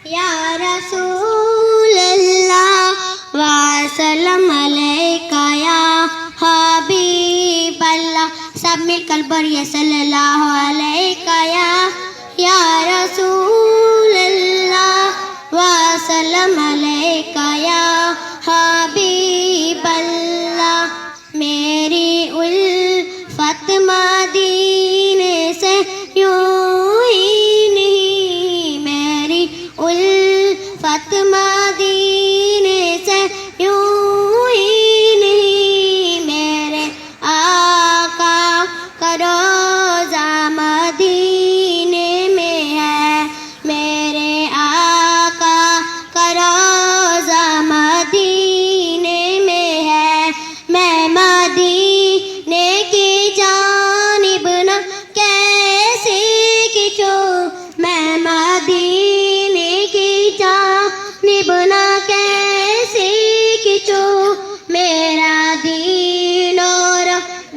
یا رسول اللہ وسلم علیکہ یا حبیب اللہ. سب مل کر بڑھیا صلی اللہ علیکہ یا رسول اللہ وسلم علیکہ یا حبیب اللہ. میری الفت مدینے سے یوں ہی نہیں، میری الفت مدینے سے یوں ہی نہیں، میرے آقا کا روضہ مدینے میں ہے، میرے آقا کا روضہ مدینے میں ہے. میں مدینے کی جانب نہ کیسے کھنچوں، میں مدینے کی جانب نہ کیسے کھنچوں، میرا دین اور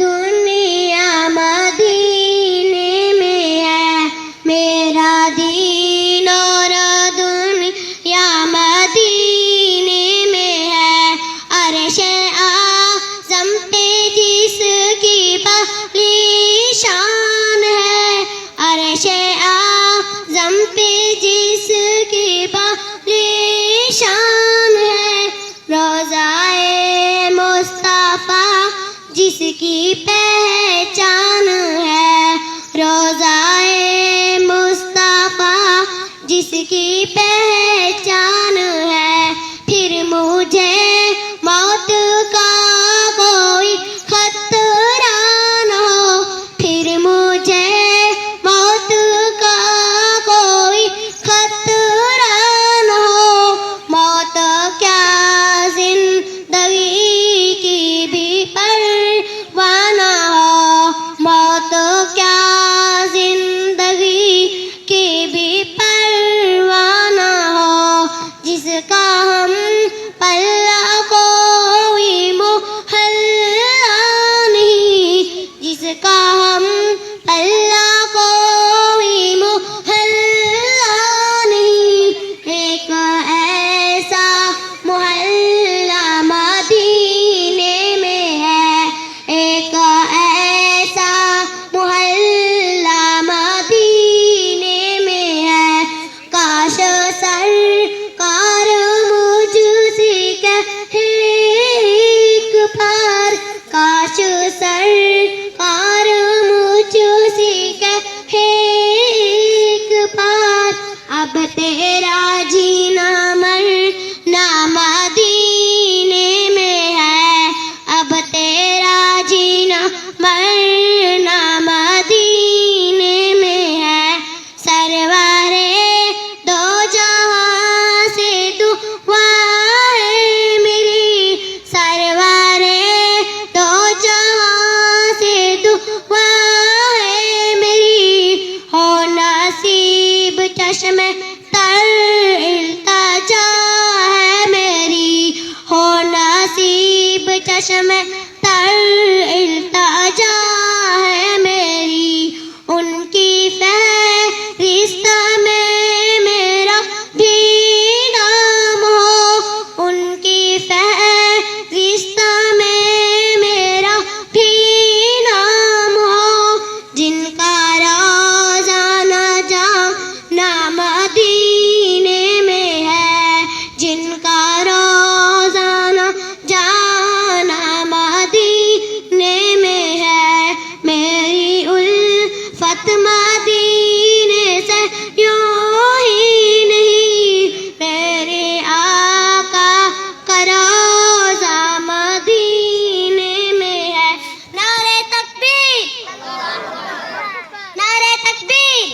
دنیا مدینے میں ہے، میرا دین اور دنیا مدینے میں ہے. عرش اعظم پہ جس کی بڑی شان ہے، عرش اعظم پہ جس کی بڑی شان ہے، روضۂ مصطفیٰ جس کی پہچان ہے، روضۂ مصطفیٰ جس کی پہچان ہے. پھر مجھے موت کا کوئی خطرہ نہ ہو، پھر مجھے موت کا کوئی خطرہ نہ ہو، موت کیا زندگی کی بھی پرواہ نہ ہو، موت کیا زندگی کی بھی پرواہ نہ ہو. جس کا ہم پلہ کوئی محلہ نہیں، جس کا ہم پلہ کوئی محلہ نہیں، ایک ایسا محلہ مدینے میں ہے، ایک ایسا محلہ مدینے میں ہے. کاش سرکار مجھ سے کہے ایک بار، کاش سرکار مجھ سے کہے ایک بار، اب تیرا جینا مرنا مدینے میں ہے، اب تیرا جینا مرنا مدینے میں ہے. سرورے دو جہاں سے دعا ہے میری، سرورے دو جہاں سے دعا ہے میری، ہو نصیب چشم تر التجا ہے میری، ہو نصیب چشم تر التجا ہے میری. ان کی فہرست میں میرا بھی نام ہو، ان کی فہرست میں میرا بھی نام ہو. جن کا روضہ نہ جانا مدینے میں ہے، جن کا روضہ نہ جانا مدینے میں ہے، میری الفت مدینے سے یوں ہی نہیں، میرے آقا کا روضہ مدینے میں ہے. نعرہ تکبیر، نعرہ تکبیر.